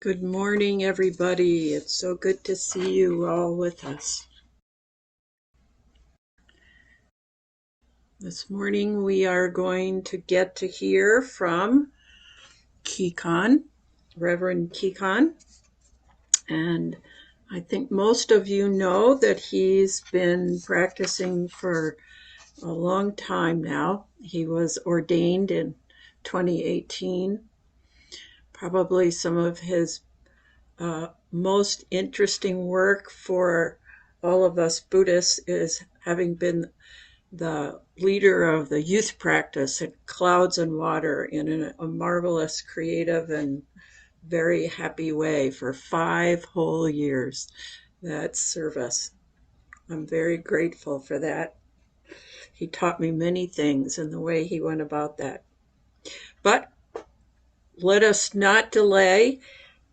Good morning, everybody. It's so good to see you all with us. This morning we are going to get to hear from Kikan, Reverend Kikan. And I think most of you know that he's been practicing for a long time now. He was ordained in 2018. Probably some of his most interesting work for all of us Buddhists is having been the leader of the youth practice at Clouds and Water in a marvelous, creative, and very happy way for 5 whole years. That service. I'm very grateful for that. He taught me many things in the way he went about that. But let us not delay.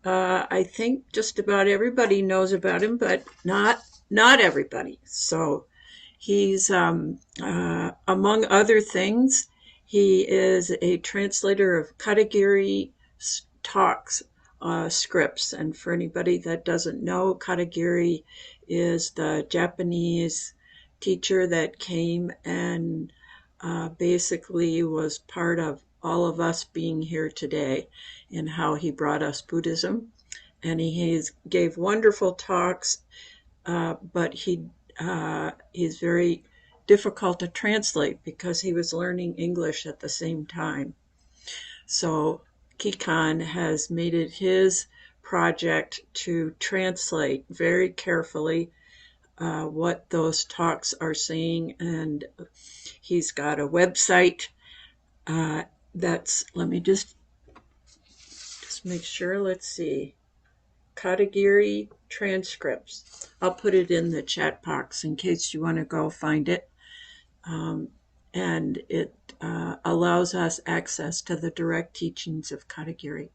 I think just about everybody knows about him, but not everybody. So he's among other things, he is a translator of Katagiri talks scripts. And for anybody that doesn't know, Katagiri is the Japanese teacher that came and basically was part of all of us being here today and how he brought us Buddhism. And he gave wonderful talks, but he's very difficult to translate because he was learning English at the same time. So Kikan has made it his project to translate very carefully what those talks are saying, and he's got a website let me just make sure. Let's see. Katagiri transcripts. I'll put it in the chat box in case you want to go find it. And it allows us access to the direct teachings of Katagiri.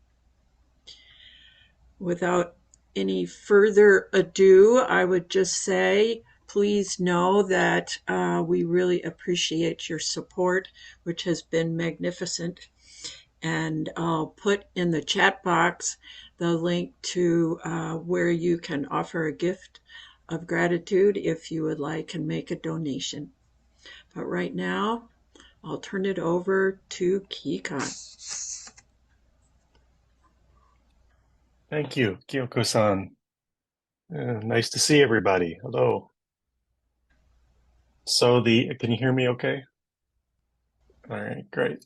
Without any further ado, I would just say, please know that we really appreciate your support, which has been magnificent. And I'll put in the chat box the link to where you can offer a gift of gratitude if you would like and make a donation. But right now, I'll turn it over to Kikan. Thank you, Kyoko-san. Nice to see everybody. Hello. Can you hear me okay? All right, great.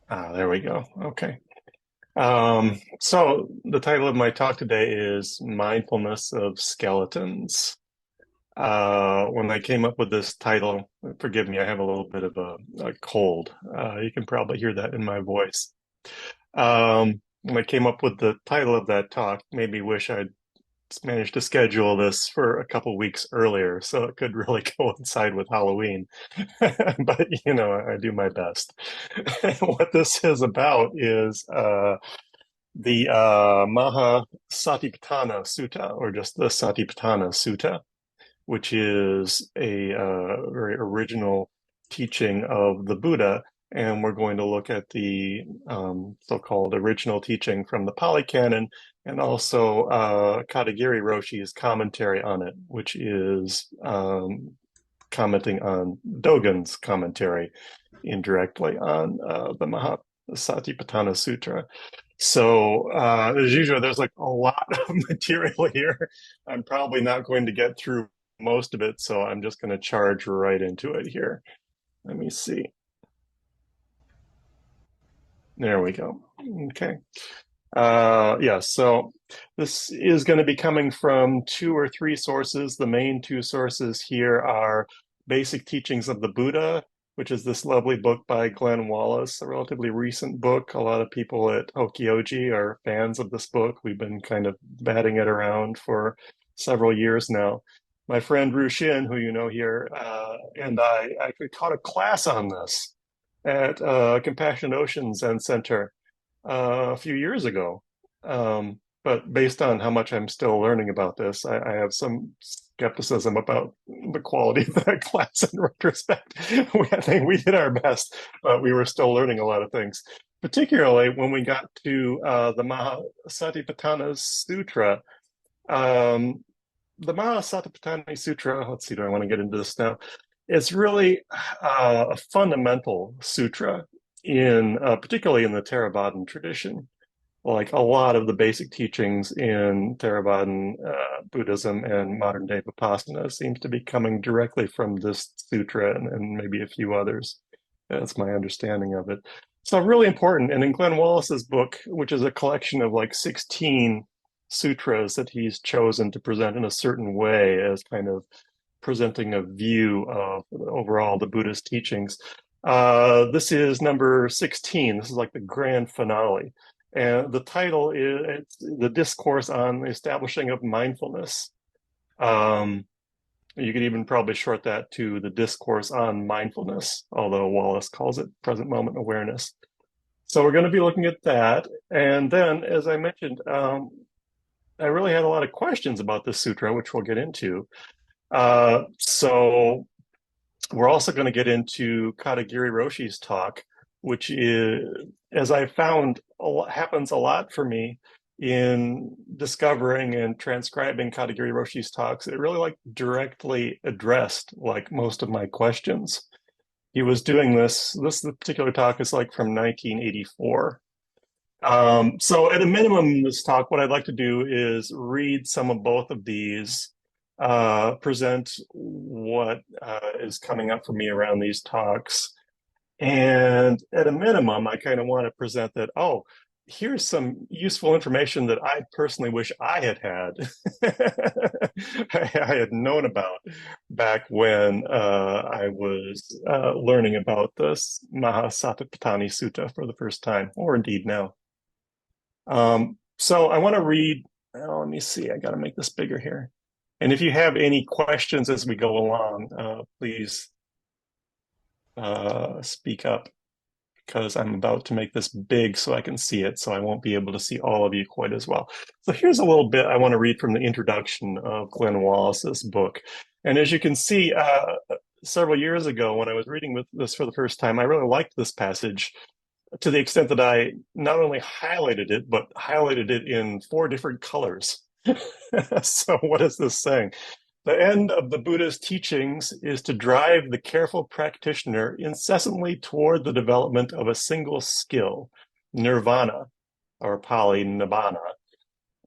There we go. Okay. So the title of my talk today is Mindfulness of Skeletons. When I came up with this title, forgive me, I have a little bit of a cold. You can probably hear that in my voice. When I came up with the title of that talk, made me wish I'd managed to schedule this for a couple weeks earlier so it could really coincide with Halloween. But, I do my best. What this is about is the Maha Satipatthana Sutta, or just the Satipatthana Sutta, which is a very original teaching of the Buddha. And we're going to look at the so-called original teaching from the Pali Canon and also Katagiri Roshi's commentary on it, which is commenting on Dogen's commentary indirectly on the Mahasatipatthana Sutra. So as usual, there's like a lot of material here. I'm probably not going to get through most of it, so I'm just going to charge right into it here. Let me see. There we go. Okay. Yeah, so this is going to be coming from 2 or 3 sources. The main 2 sources here are Basic Teachings of the Buddha, which is this lovely book by Glenn Wallace, a relatively recent book. A lot of people at Hokyoji are fans of this book. We've been kind of batting it around for several years now. My friend Rushin, who you know here, and I actually taught a class on this at Compassion Ocean Zen Center a few years ago. But based on how much I'm still learning about this, I have some skepticism about the quality of that class in retrospect. I think we did our best, but we were still learning a lot of things. particularly when we got to the Mahasatipatthana Sutra. Um, the Mahasatipatthana Sutra, let's see, do I want to get into this now? It's really a fundamental sutra particularly in the Theravadan tradition. Like a lot of the basic teachings in Theravadan Buddhism and modern day Vipassana seems to be coming directly from this sutra and maybe a few others. That's my understanding of it. So really important. And in Glenn Wallace's book, which is a collection of like 16 sutras that he's chosen to present in a certain way as kind of presenting a view of overall the Buddhist teachings. This is number 16. This is like the grand finale. And the title is it's the discourse on the establishing of mindfulness. Um, you could even probably short that to the discourse on mindfulness, although Wallace calls it present moment awareness. So we're going to be looking at that. And then, as I mentioned, I really had a lot of questions about this sutra, which we'll get into. So we're also going to get into Katagiri Roshi's talk, which is, as I found, happens a lot for me in discovering and transcribing Katagiri Roshi's talks. It really like directly addressed like most of my questions. He was doing this. This particular talk is like from 1984. So at a minimum in this talk, what I'd like to do is read some of both of these, present what is coming up for me around these talks. And at a minimum, I kind of want to present that, oh, here's some useful information that I personally wish I had I had known about back when I was learning about this Mahasatipatthana Sutta for the first time, or indeed now. So I want to read, let me see, I got to make this bigger here. And if you have any questions as we go along, please speak up because I'm about to make this big so I can see it, so I won't be able to see all of you quite as well. So here's a little bit I want to read from the introduction of Glenn Wallace's book. And as you can see, several years ago when I was reading this for the first time, I really liked this passage to the extent that I not only highlighted it, but highlighted it in 4 different colors. So what is this saying? The end of the Buddha's teachings is to drive the careful practitioner incessantly toward the development of a single skill, nirvana, or Pali nibbana,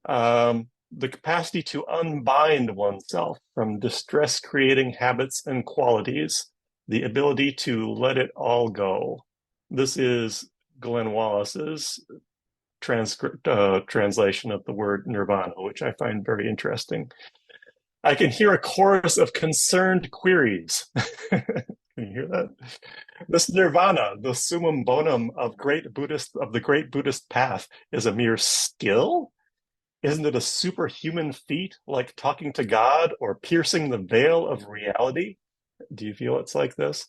the capacity to unbind oneself from distress-creating habits and qualities, the ability to let it all go. This is Glenn Wallace's translation of the word nirvana, which I find very interesting. I can hear a chorus of concerned queries. Can you hear that? This nirvana, the summum bonum of the great Buddhist path, is a mere skill? Isn't it a superhuman feat like talking to God or piercing the veil of reality? Do you feel it's like this?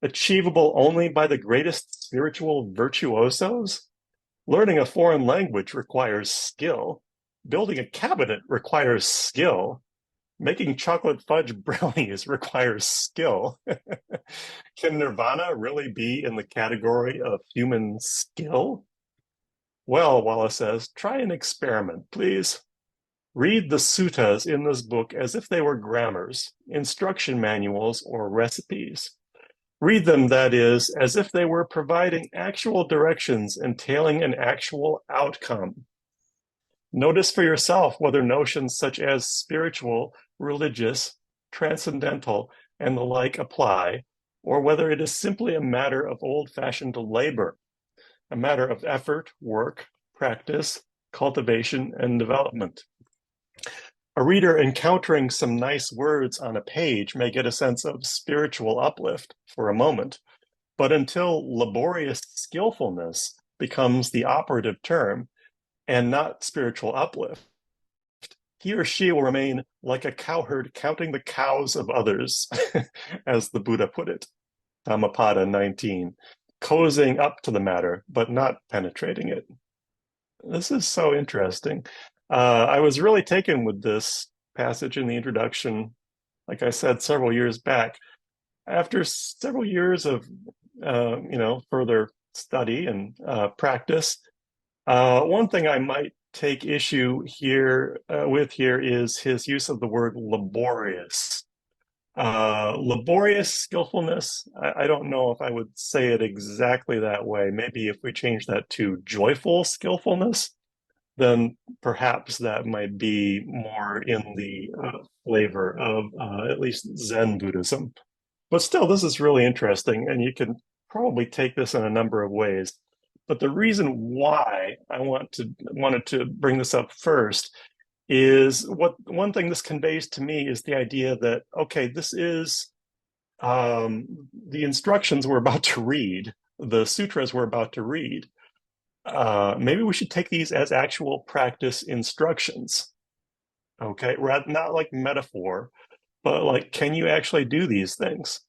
Achievable only by the greatest spiritual virtuosos? Learning a foreign language requires skill. Building a cabinet requires skill. Making chocolate fudge brownies requires skill. Can nirvana really be in the category of human skill? Well, Wallace says, try an experiment, please. Read the suttas in this book as if they were grammars, instruction manuals, or recipes. Read them, that is, as if they were providing actual directions entailing an actual outcome. Notice for yourself whether notions such as spiritual, religious, transcendental, and the like apply, or whether it is simply a matter of old-fashioned labor, a matter of effort, work, practice, cultivation, and development. A reader encountering some nice words on a page may get a sense of spiritual uplift for a moment, but until laborious skillfulness becomes the operative term and not spiritual uplift, he or she will remain like a cowherd counting the cows of others, as the Buddha put it, Dhammapada 19, cozying up to the matter, but not penetrating it. This is so interesting. I was really taken with this passage in the introduction, like I said, several years back. After several years of, further study and practice. One thing I might take issue here with here is his use of the word laborious. Laborious skillfulness, I don't know if I would say it exactly that way. Maybe if we change that to joyful skillfulness, then perhaps that might be more in the flavor of at least Zen Buddhism. But still, this is really interesting, and you can probably take this in a number of ways. But the reason why I wanted to bring this up first is what one thing this conveys to me is the idea that, okay, this is the instructions we're about to read, the sutras we're about to read. Maybe we should take these as actual practice instructions. Okay, rather not like metaphor, but like, can you actually do these things?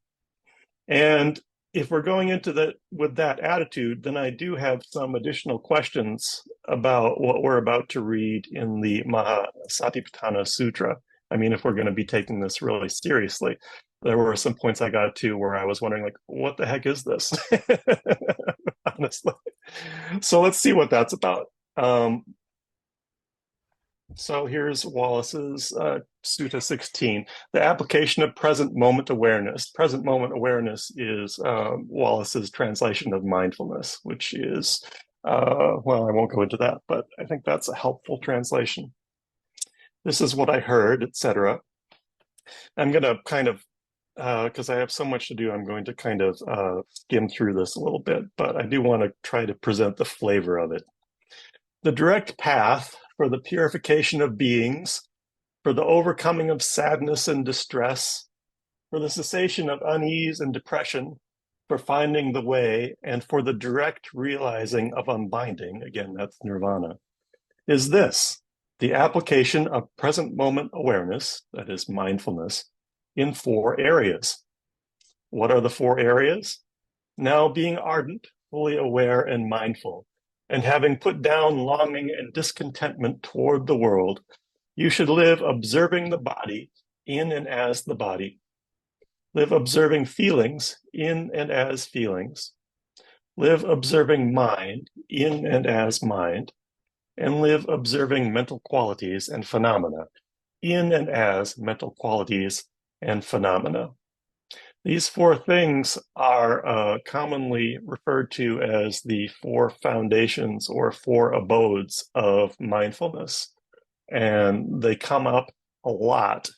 And if we're going into that with that attitude, then I do have some additional questions about what we're about to read in the Mahasatipatthana Sutra. I mean, if we're going to be taking this really seriously, there were some points I got to where I was wondering, like, what the heck is this? Honestly. So let's see what that's about. So here's Wallace's Sutta 16, the application of present moment awareness. Present moment awareness is Wallace's translation of mindfulness, which is, well, I won't go into that, but I think that's a helpful translation. This is what I heard, etc. I'm going to kind of, because I have so much to do, I'm going to kind of skim through this a little bit, but I do want to try to present the flavor of it. The direct path for the purification of beings, for the overcoming of sadness and distress, for the cessation of unease and depression, for finding the way, and for the direct realizing of unbinding, again, that's nirvana, is this, the application of present moment awareness, that is mindfulness, in 4 areas. What are the 4 areas? Now being ardent, fully aware and mindful, and having put down longing and discontentment toward the world, you should live observing the body in and as the body. Live observing feelings in and as feelings. Live observing mind in and as mind. And live observing mental qualities and phenomena in and as mental qualities and phenomena. These 4 things are commonly referred to as the 4 foundations or 4 abodes of mindfulness. And they come up a lot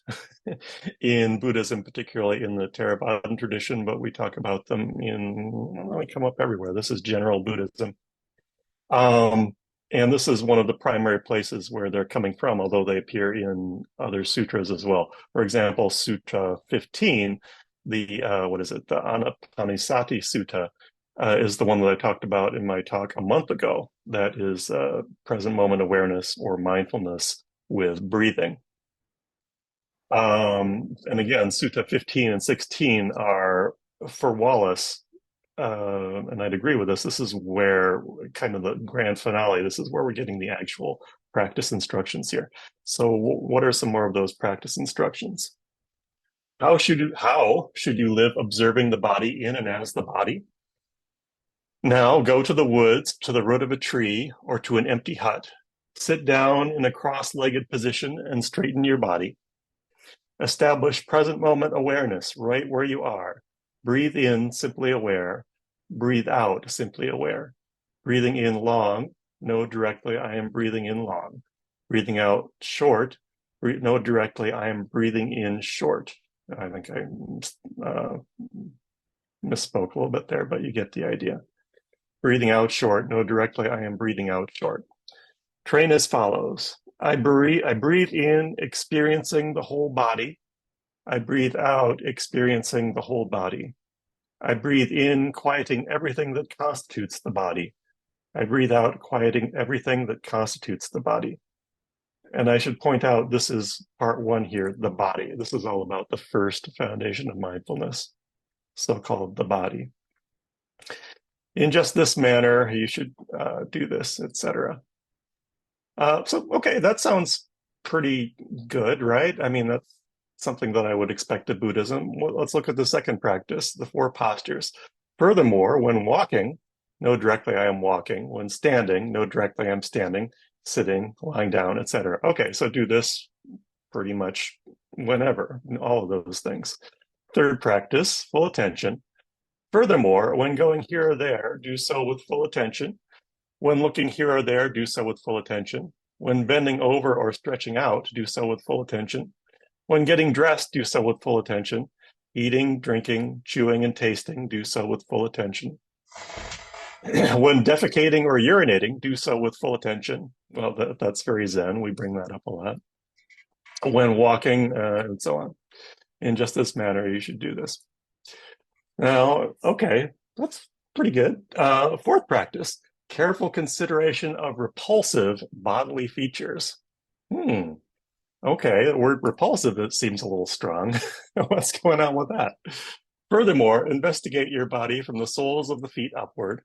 in Buddhism, particularly in the Theravadan tradition, but we talk about them well, they come up everywhere. This is general Buddhism. And this is one of the primary places where they're coming from, although they appear in other sutras as well. For example, Sutra 15, the what is it? The Anapanisati Sutta is the one that I talked about in my talk a month ago. That is present moment awareness or mindfulness with breathing. And again, Sutta 15 and 16 are for Wallace, and I'd agree with this. This is where kind of the grand finale. This is where we're getting the actual practice instructions here. So, what are some more of those practice instructions? How should you live observing the body in and as the body? Now go to the woods, to the root of a tree, or to an empty hut. Sit down in a cross-legged position and straighten your body. Establish present moment awareness right where you are. Breathe in, simply aware. Breathe out, simply aware. Breathing in long, know directly I am breathing in long. Breathing out short, know directly I am breathing in short. I think I misspoke a little bit there, but you get the idea. Breathing out short, know directly I am breathing out short. Train as follows. I breathe in, experiencing the whole body. I breathe out, experiencing the whole body. I breathe in, quieting everything that constitutes the body. I breathe out, quieting everything that constitutes the body. And I should point out, this is part 1 here, the body. This is all about the first foundation of mindfulness, so-called the body. In just this manner, you should do this, etc. Okay, that sounds pretty good, right? I mean, that's something that I would expect of Buddhism. Well, let's look at the second practice, the 4 postures. Furthermore, when walking, know directly I am walking. When standing, know directly I'm standing, sitting, lying down, etc. Okay, so do this pretty much whenever, all of those things. Third practice, full attention. Furthermore, when going here or there, do so with full attention. When looking here or there, do so with full attention. When bending over or stretching out, do so with full attention. When getting dressed, do so with full attention. Eating, drinking, chewing, and tasting, do so with full attention. When defecating or urinating, do so with full attention. Well, that's very Zen. We bring that up a lot. When walking, and so on. In just this manner, you should do this. Now, okay, that's pretty good. Fourth practice, careful consideration of repulsive bodily features. Okay, the word repulsive, it seems a little strong. What's going on with that? Furthermore, investigate your body from the soles of the feet upward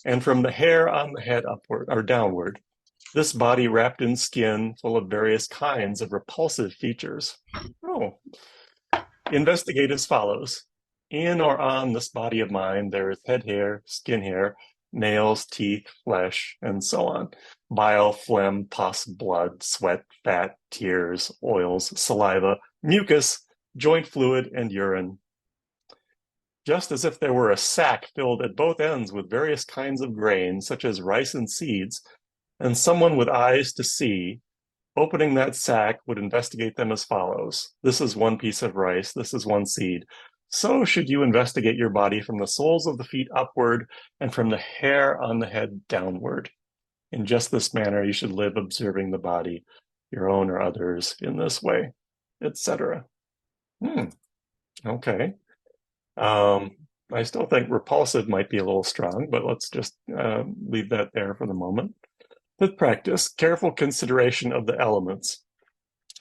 and from the hair on the head upward or downward. This body wrapped in skin full of various kinds of repulsive features. Oh, investigate as follows. In or on this body of mine, there is head hair, skin hair, nails, teeth, flesh, and so on. Bile, phlegm, pus, blood, sweat, fat, tears, oils, saliva, mucus, joint fluid, and urine. Just as if there were a sack filled at both ends with various kinds of grains, such as rice and seeds, and someone with eyes to see, opening that sack, would investigate them as follows. This is one piece of rice. This is one seed. So should you investigate your body from the soles of the feet upward and from the hair on the head downward. In just this manner, you should live observing the body, your own or others, in this way, etc. Okay. I still think repulsive might be a little strong, but let's just leave that there for the moment. Fifth practice, careful consideration of the elements.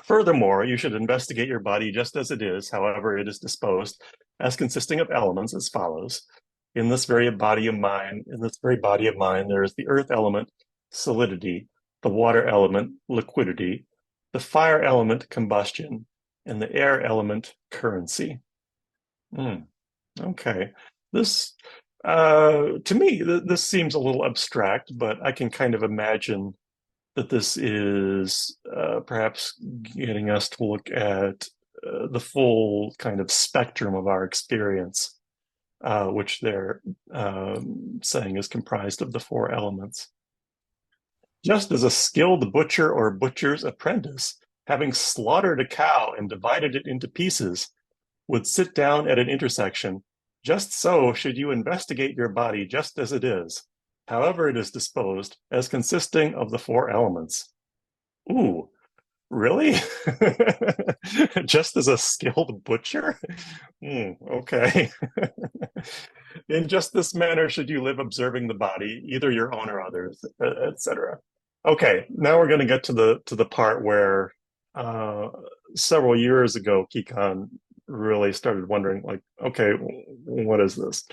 Furthermore, you should investigate your body just as it is, however it is disposed, as consisting of elements as follows. In this very body of mine, there is the earth element, solidity, the water element, liquidity, the fire element, combustion, and the air element, currency. Okay. This, to me, this seems a little abstract, but I can kind of imagine that this is perhaps getting us to look at the full kind of spectrum of our experience, which they're saying is comprised of the four elements. Just as a skilled butcher or butcher's apprentice, having slaughtered a cow and divided it into pieces, would sit down at an intersection, just so should you investigate your body just as it is, however it is disposed, as consisting of the four elements. Ooh, really? Just as a skilled butcher? Okay. In just this manner should you live observing the body, either your own or others, etc. Okay, now we're going to get to the part where several years ago, Kikan really started wondering, like, okay, what is this?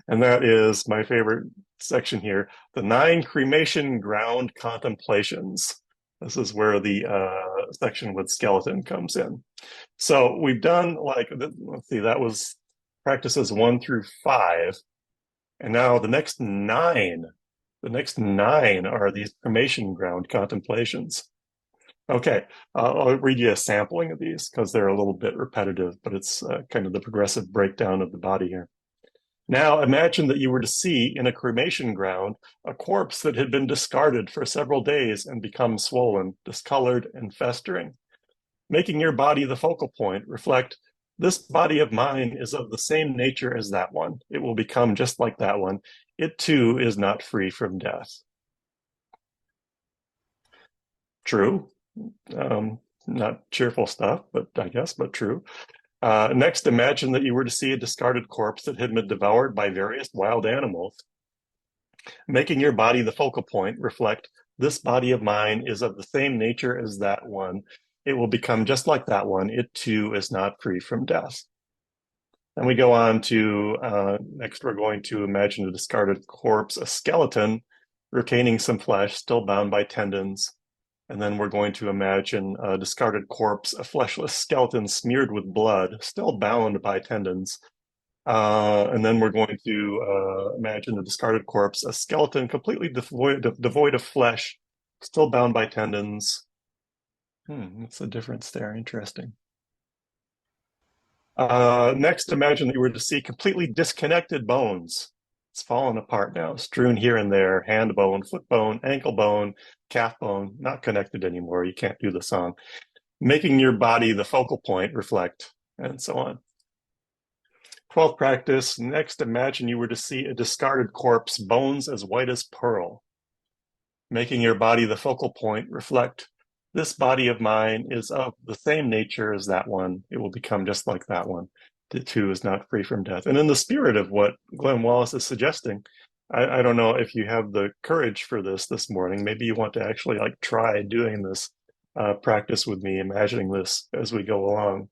And that is my favorite section here, the 9 cremation ground contemplations. This is where the section with skeleton comes in. So we've done, like, let's see, that was practices 1 through 5. And now the next 9 are these cremation ground contemplations. Okay, I'll read you a sampling of these because they're a little bit repetitive, but it's kind of the progressive breakdown of the body here. Now imagine that you were to see in a cremation ground a corpse that had been discarded for several days and become swollen, discolored, and festering. Making your body the focal point, reflect, this body of mine is of the same nature as that one. It will become just like that one. It too is not free from death. True. Not cheerful stuff, but I guess, but true. Next, imagine that you were to see a discarded corpse that had been devoured by various wild animals. Making your body the focal point, reflect, this body of mine is of the same nature as that one. It will become just like that one. It too is not free from death. Then we go on to, next we're going to imagine a discarded corpse, a skeleton, retaining some flesh, still bound by tendons. And then we're going to imagine a discarded corpse, a fleshless skeleton smeared with blood, still bound by tendons. And then we're going to imagine a discarded corpse, a skeleton completely devoid of flesh, still bound by tendons. What's the difference there? Interesting. Next, imagine that you were to see completely disconnected bones. It's fallen apart now, strewn here and there, hand bone, foot bone, ankle bone, calf bone, not connected anymore. You can't do the song. Making your body the focal point, reflect, and so on. 12th practice. Next, imagine you were to see a discarded corpse, bones as white as pearl. Making your body the focal point, reflect. This body of mine is of the same nature as that one. It will become just like that one. The two is not free from death. And in the spirit of what Glenn Wallace is suggesting, I don't know if you have the courage for this morning. Maybe you want to actually like try doing this practice with me, imagining this as we go along.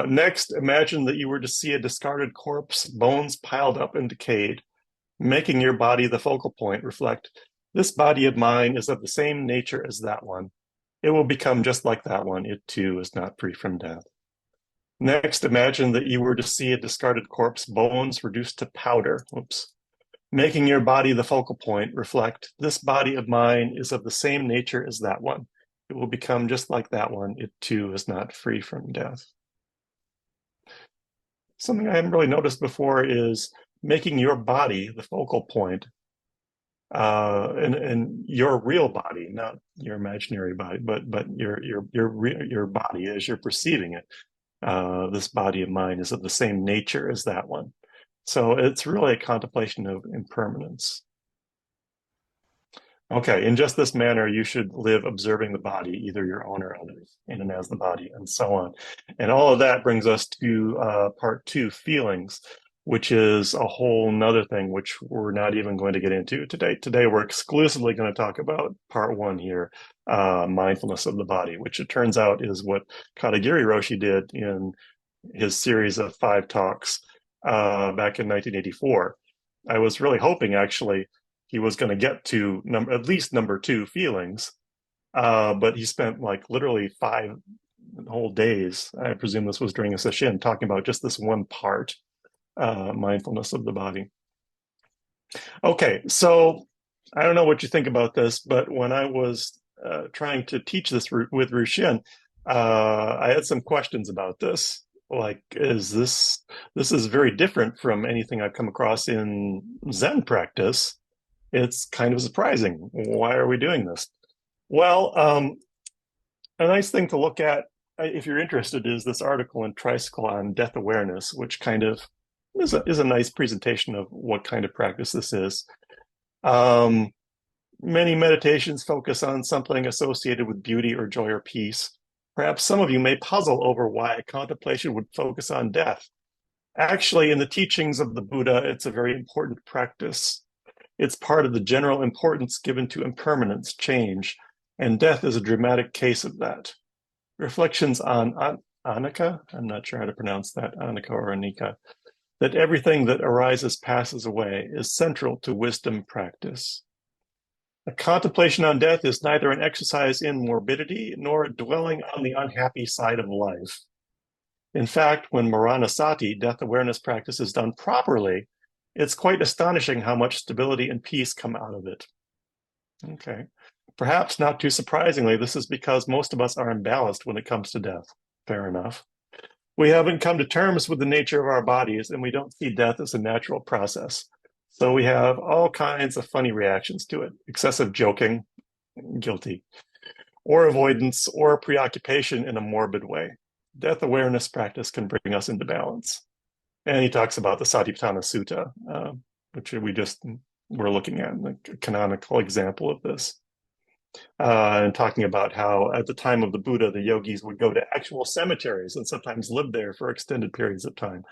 Next, imagine that you were to see a discarded corpse, bones piled up and decayed. Making your body the focal point, reflect. This body of mine is of the same nature as that one. It will become just like that one. It too is not free from death. Next, imagine that you were to see a discarded corpse, bones reduced to powder. Oops. Making your body the focal point, reflect. This body of mine is of the same nature as that one. It will become just like that one. It too is not free from death. Something I hadn't really noticed before is making your body the focal point, and your real body, not your imaginary body, but your body as you're perceiving it. This body of mine is of the same nature as that one. So it's really a contemplation of impermanence. Okay, in just this manner, you should live observing the body, either your own or others, in and as the body, and so on. And all of that brings us to part two, feelings, which is a whole nother thing, which we're not even going to get into today. Today, we're exclusively going to talk about part one here, mindfulness of the body, which it turns out is what Katagiri Roshi did in his series of 5 talks back in 1984. I was really hoping, actually, he was going to get to at least number 2, feelings, but he spent like literally 5 whole days. I presume this was during a session talking about just this one part, mindfulness of the body. Okay, so I don't know what you think about this, but when I was trying to teach this with Rushin, I had some questions about this. Like, this is very different from anything I've come across in Zen practice. It's kind of surprising. Why are we doing this? Well, a nice thing to look at, if you're interested, is this article in Tricycle on death awareness, which kind of is a nice presentation of what kind of practice this is. Many meditations focus on something associated with beauty or joy or peace. Perhaps some of you may puzzle over why a contemplation would focus on death. Actually, in the teachings of the Buddha, it's a very important practice. It's part of the general importance given to impermanence, change, and death is a dramatic case of that. Reflections on Anicca, I'm not sure how to pronounce that, Anicca or Anika, that everything that arises passes away is central to wisdom practice. A contemplation on death is neither an exercise in morbidity nor a dwelling on the unhappy side of life. In fact, when Maranasati, death awareness practice, is done properly, it's quite astonishing how much stability and peace come out of it. Okay. Perhaps not too surprisingly, this is because most of us are imbalanced when it comes to death. Fair enough. We haven't come to terms with the nature of our bodies, and we don't see death as a natural process. So we have all kinds of funny reactions to it. Excessive joking, guilty, or avoidance, or preoccupation in a morbid way. Death awareness practice can bring us into balance. And he talks about the Satipatthana Sutta, which we're looking at, the canonical example of this. And talking about how at the time of the Buddha, the yogis would go to actual cemeteries and sometimes live there for extended periods of time.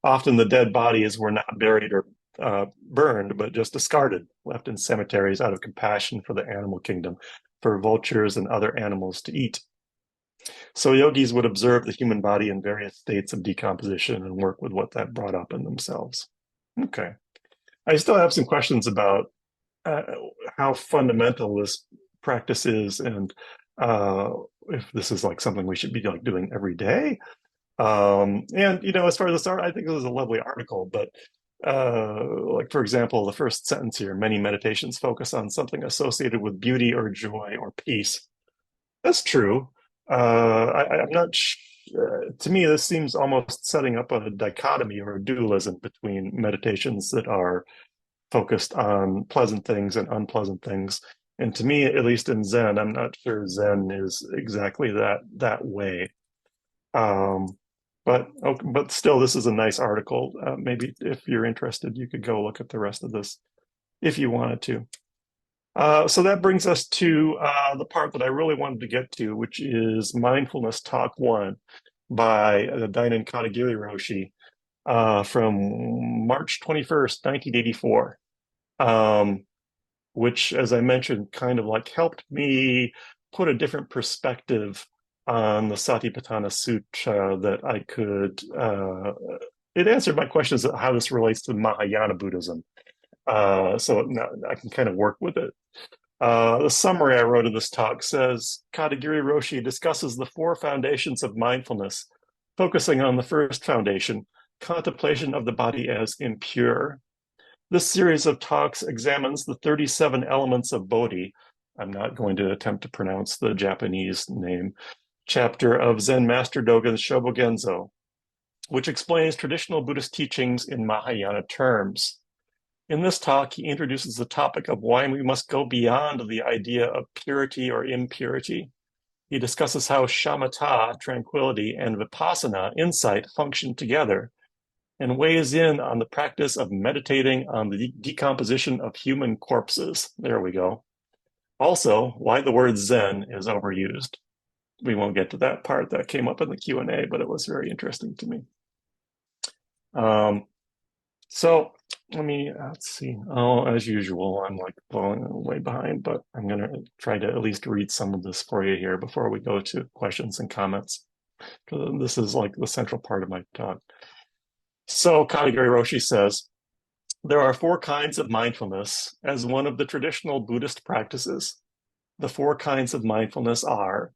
Often the dead bodies were not buried or burned, but just discarded, left in cemeteries out of compassion for the animal kingdom, for vultures and other animals to eat. So yogis would observe the human body in various states of decomposition and work with what that brought up in themselves. Okay. I still have some questions about how fundamental this practice is, and if this is like something we should be like doing every day, And as far as this art, I think it was a lovely article, but like for example, the first sentence here, many meditations focus on something associated with beauty or joy or peace. That's true. I'm not to me, this seems almost setting up a dichotomy or a dualism between meditations that are focused on pleasant things and unpleasant things. And to me, at least in Zen, I'm not sure Zen is exactly that way. Um, but still, this is a nice article. Maybe if you're interested, you could go look at the rest of this if you wanted to. So that brings us to the part that I really wanted to get to, which is Mindfulness Talk 1 by Dainin Katagiri Roshi from March 21st, 1984, which, as I mentioned, kind of like helped me put a different perspective on the Satipatthana Sutra that I could. It answered my questions of how this relates to Mahayana Buddhism. So now I can kind of work with it. The summary I wrote of this talk says Katagiri Roshi discusses the four foundations of mindfulness, focusing on the first foundation, contemplation of the body as impure. This series of talks examines the 37 elements of Bodhi. I'm not going to attempt to pronounce the Japanese name. Chapter of Zen Master Dogen's Shobogenzo, which explains traditional Buddhist teachings in Mahayana terms. In this talk, he introduces the topic of why we must go beyond the idea of purity or impurity. He discusses how shamatha, tranquility, and vipassana, insight, function together, and weighs in on the practice of meditating on the decomposition of human corpses. There we go. Also, why the word Zen is overused. We won't get to that part. That came up in the Q&A, but it was very interesting to me. So let's see. Oh, as usual, I'm like falling way behind, but I'm going to try to at least read some of this for you here before we go to questions and comments, because this is like the central part of my talk. So Katagiri Roshi says, there are four kinds of mindfulness as one of the traditional Buddhist practices. The four kinds of mindfulness are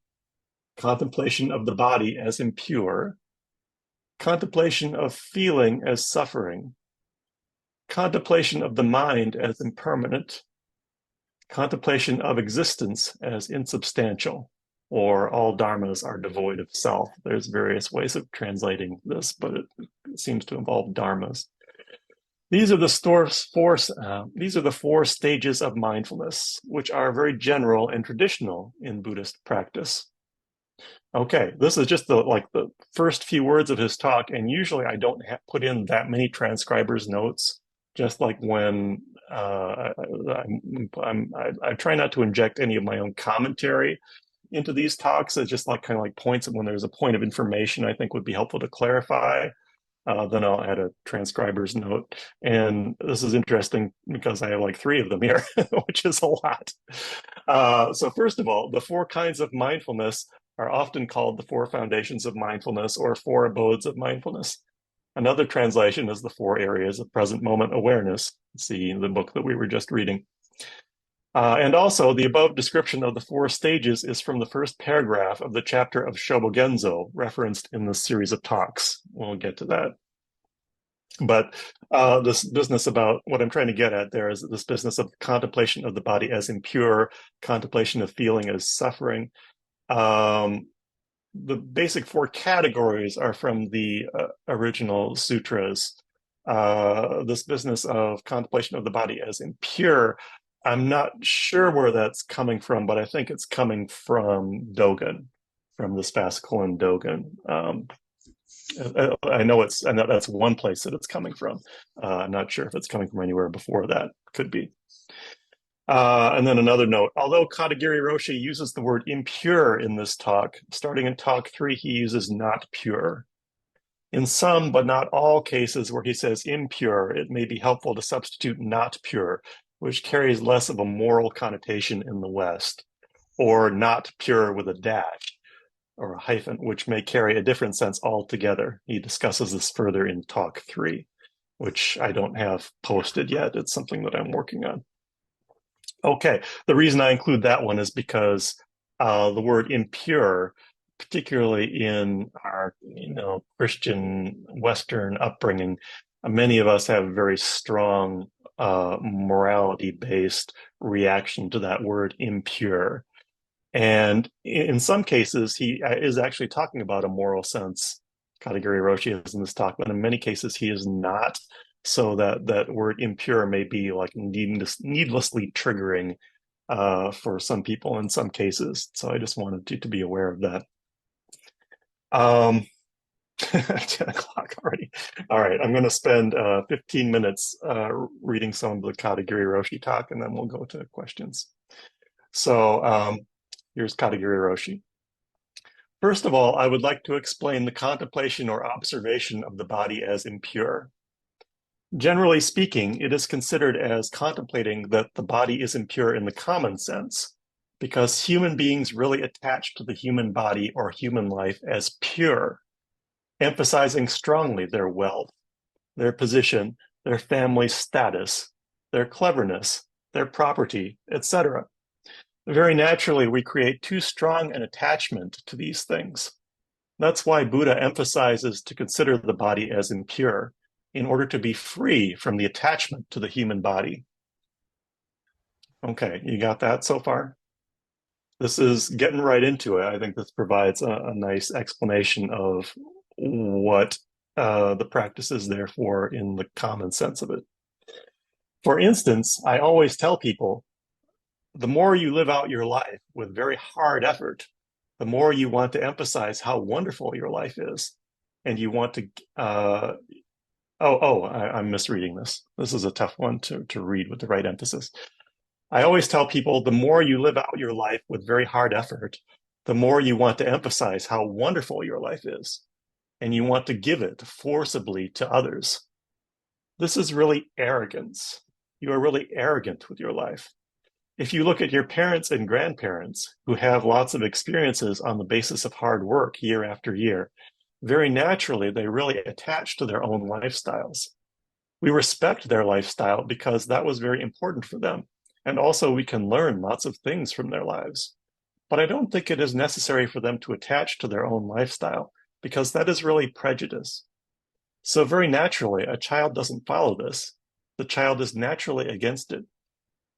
contemplation of the body as impure, contemplation of feeling as suffering, contemplation of the mind as impermanent, contemplation of existence as insubstantial, or all dharmas are devoid of self. There's various ways of translating this, but it seems to involve dharmas. These are the four stages of mindfulness, which are very general and traditional in Buddhist practice. Okay, this is just the first few words of his talk, and usually I don't put in that many transcribers' notes. Just like when I try not to inject any of my own commentary into these talks. It's just like kind of like points when there's a point of information I think would be helpful to clarify. Then I'll add a transcriber's note. And this is interesting because I have like three of them here, which is a lot. So first of all, the four kinds of mindfulness are often called the four foundations of mindfulness or four abodes of mindfulness. Another translation is the four areas of present moment awareness. See the book that we were just reading. And also, the above description of the four stages is from the first paragraph of the chapter of Shobogenzo referenced in this series of talks. We'll get to that. But this business about what I'm trying to get at there is this business of contemplation of the body as impure, contemplation of feeling as suffering. The basic four categories are from the original sutras. This business of contemplation of the body as impure, I'm not sure where that's coming from, but I think it's coming from Dogen, from the Spasicalin Dogen. I know that's one place that it's coming from. I'm not sure if it's coming from anywhere before that. Could be. And then another note, although Katagiri Roshi uses the word impure in this talk, starting in talk 3, he uses not pure. In some, but not all cases where he says impure, it may be helpful to substitute not pure, which carries less of a moral connotation in the West, or not pure with a dash or a hyphen, which may carry a different sense altogether. He discusses this further in talk 3, which I don't have posted yet. It's something that I'm working on. Okay, the reason I include that one is because the word impure particularly in our, Christian Western upbringing, many of us have a very strong morality-based reaction to that word impure. And in some cases, he is actually talking about a moral sense. Katagiri Roshi is in this talk, but in many cases, he is not. So that word impure may be like needlessly triggering for some people in some cases. So I just wanted you to be aware of that. Um, 10 o'clock already. All right, I'm going to spend 15 minutes reading some of the Katagiri Roshi talk, and then we'll go to questions. So here's Katagiri Roshi. First of all, I would like to explain the contemplation or observation of the body as impure. Generally speaking, it is considered as contemplating that the body is impure in the common sense, because human beings really attach to the human body or human life as pure, emphasizing strongly their wealth, their position, their family status, their cleverness, their property, etc. Very naturally, we create too strong an attachment to these things. That's why Buddha emphasizes to consider the body as impure, in order to be free from the attachment to the human body. Okay, you got that so far? This is getting right into it. I think this provides a nice explanation of what the practice is there for in the common sense of it. For instance, I always tell people, the more you live out your life with very hard effort, the more you want to emphasize how wonderful your life is. And you want to, I'm misreading this. This is a tough one to read with the right emphasis. I always tell people the more you live out your life with very hard effort, the more you want to emphasize how wonderful your life is. And you want to give it forcibly to others. This is really arrogance. You are really arrogant with your life. If you look at your parents and grandparents who have lots of experiences on the basis of hard work year after year, very naturally, they really attach to their own lifestyles. We respect their lifestyle because that was very important for them. And also, we can learn lots of things from their lives. But I don't think it is necessary for them to attach to their own lifestyle because that is really prejudice. So, very naturally, a child doesn't follow this. The child is naturally against it.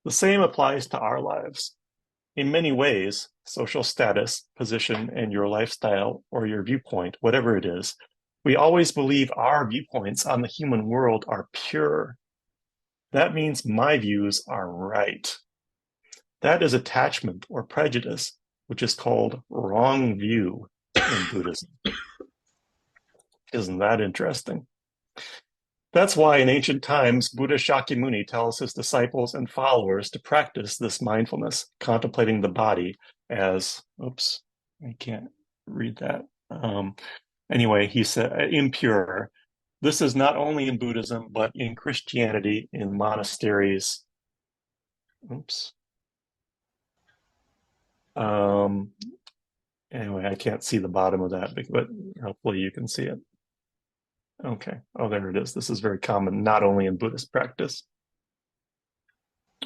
The same applies to our lives. In many ways, social status, position, and your lifestyle or your viewpoint, whatever it is, we always believe our viewpoints on the human world are pure. That means my views are right. That is attachment or prejudice, which is called wrong view in Buddhism. Isn't that interesting? That's why in ancient times, Buddha Shakyamuni tells his disciples and followers to practice this mindfulness, contemplating the body as, oops, I can't read that. Anyway, he said, impure. This is not only in Buddhism, but in Christianity, in monasteries. Oops. Anyway, I can't see the bottom of that, but hopefully you can see it. Okay. Oh, there it is. This is very common, not only in Buddhist practice.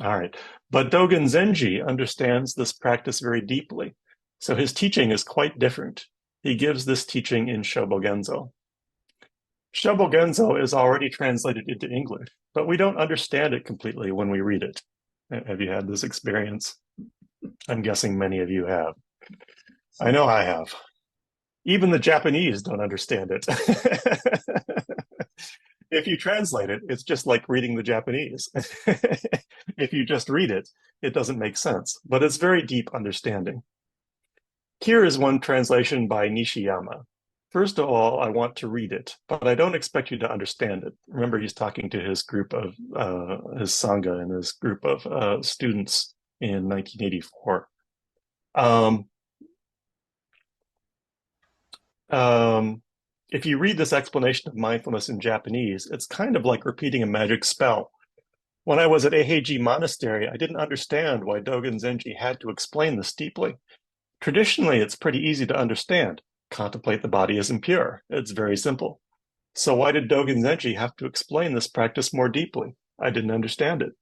All right. But Dogen Zenji understands this practice very deeply. So his teaching is quite different. He gives this teaching in Shobogenzo. Shobogenzo is already translated into English, but we don't understand it completely when we read it. Have you had this experience? I'm guessing many of you have. I know I have. Even the Japanese don't understand it. If you translate it, it's just like reading the Japanese. If you just read it, it doesn't make sense, but it's very deep understanding. Here is one translation by Nishiyama. First of all, I want to read it, but I don't expect you to understand it. Remember, he's talking to his group of, his Sangha and his group of students in 1984. If you read this explanation of mindfulness in Japanese, it's kind of like repeating a magic spell. When I was at Eiheiji Monastery, I didn't understand why Dogen Zenji had to explain this deeply. Traditionally, it's pretty easy to understand. Contemplate the body as impure. It's very simple. So why did Dogen Zenji have to explain this practice more deeply? I didn't understand it.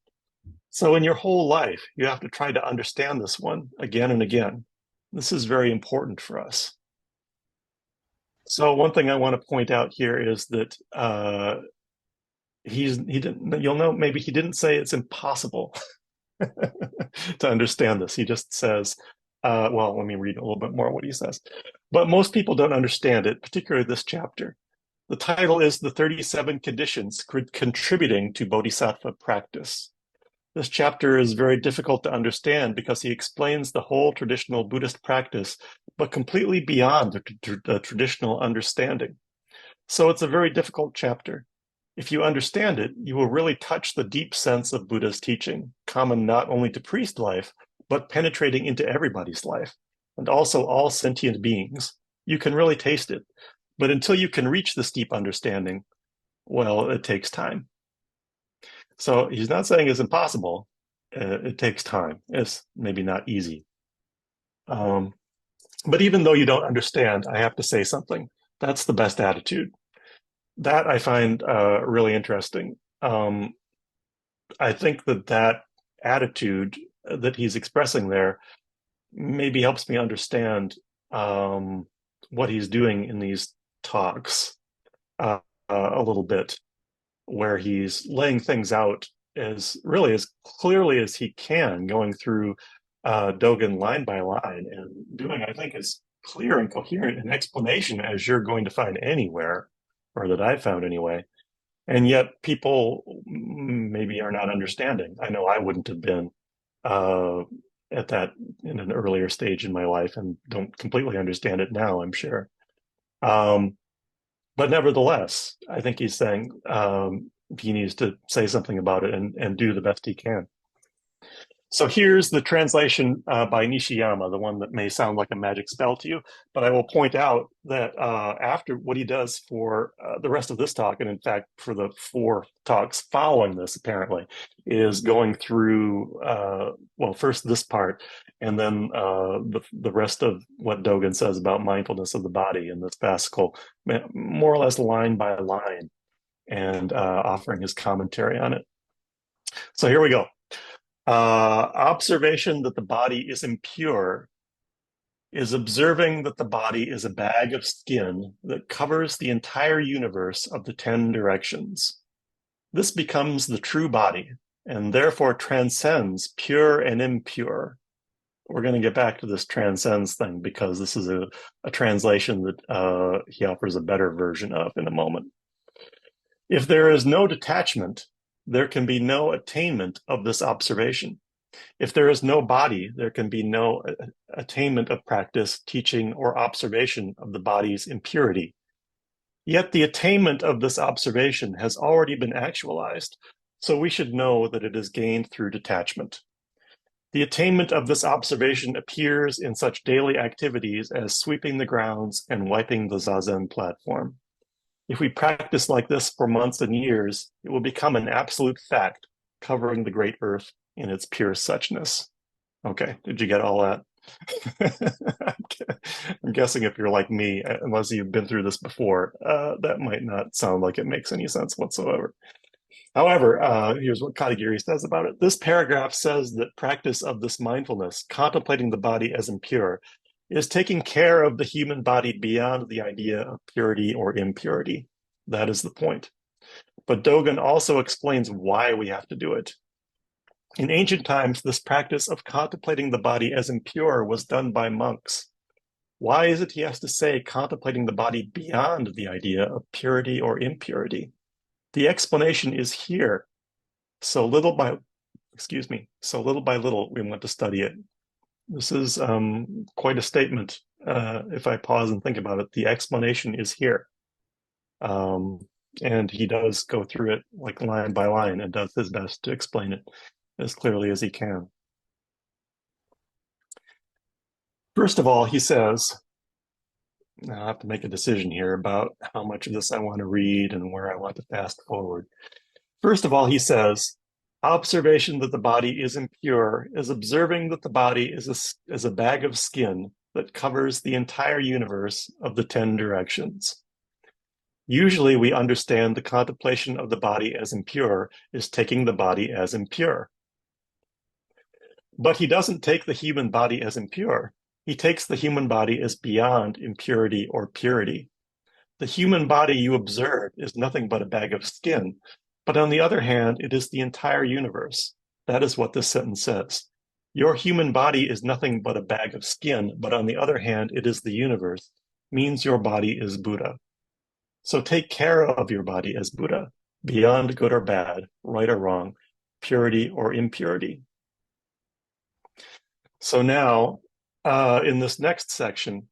So in your whole life, you have to try to understand this one again and again. This is very important for us. So one thing I want to point out here is that he didn't. You'll know maybe he didn't say it's impossible to understand this. He just says, well, let me read a little bit more what he says. But most people don't understand it, particularly this chapter. The title is The 37 Conditions Contributing to Bodhisattva Practice. This chapter is very difficult to understand because he explains the whole traditional Buddhist practice, but completely beyond the traditional understanding. So it's a very difficult chapter. If you understand it, you will really touch the deep sense of Buddha's teaching, common not only to priest life, but penetrating into everybody's life, and also all sentient beings. You can really taste it. But until you can reach this deep understanding, well, it takes time. So he's not saying it's impossible. It takes time. It's maybe not easy. Um, but even though you don't understand, I have to say something. That's the best attitude. That I find really interesting. I think that attitude that he's expressing there maybe helps me understand what he's doing in these talks a little bit, where he's laying things out as really as clearly as he can, going through Dogen line by line and doing, I think, as clear and coherent an explanation as you're going to find anywhere, or that I've found anyway. And yet people maybe are not understanding. I know I wouldn't have been uh, at that in an earlier stage in my life and don't completely understand it now, I'm sure. Um, but nevertheless, I think he's saying he needs to say something about it and do the best he can. So here's the translation by Nishiyama, the one that may sound like a magic spell to you, but I will point out that after what he does for the rest of this talk, and in fact for the 4 talks following this, apparently, is going through, well, first this part, and then the rest of what Dogen says about mindfulness of the body in this fascicle, more or less line by line, and offering his commentary on it. So here we go. Observation that the body is impure is observing that the body is a bag of skin that covers the entire universe of the 10 directions. This becomes the true body and therefore transcends pure and impure. We're going to get back to this transcends thing because this is a translation that he offers a better version of in a moment. If there is no detachment, there can be no attainment of this observation. If there is no body, there can be no attainment of practice, teaching, or observation of the body's impurity. Yet the attainment of this observation has already been actualized, so we should know that it is gained through detachment. The attainment of this observation appears in such daily activities as sweeping the grounds and wiping the zazen platform. If we practice like this for months and years, it will become an absolute fact, covering the great earth in its pure suchness. Okay, did you get all that? I'm guessing if you're like me, unless you've been through this before, that might not sound like it makes any sense whatsoever. However, here's what Katagiri says about it. This paragraph says that practice of this mindfulness, contemplating the body as impure, is taking care of the human body beyond the idea of purity or impurity. That is the point. But Dogen also explains why we have to do it. In ancient times, this practice of contemplating the body as impure was done by monks. Why is it he has to say contemplating the body beyond the idea of purity or impurity? The explanation is here. So little by little, we want to study it. This is quite a statement. If I pause and think about it, the explanation is here. And he does go through it like line by line and does his best to explain it as clearly as he can. First of all, he says, I have to make a decision here about how much of this I want to read and where I want to fast forward. First of all, he says, observation that the body is impure is observing that the body is a bag of skin that covers the entire universe of the 10 directions. Usually we understand the contemplation of the body as impure is taking the body as impure. But he doesn't take the human body as impure. He takes the human body as beyond impurity or purity. The human body you observe is nothing but a bag of skin, but on the other hand, it is the entire universe. That is what this sentence says. Your human body is nothing but a bag of skin, but on the other hand, it is the universe, means your body is Buddha. So take care of your body as Buddha, beyond good or bad, right or wrong, purity or impurity. So now, in this next section,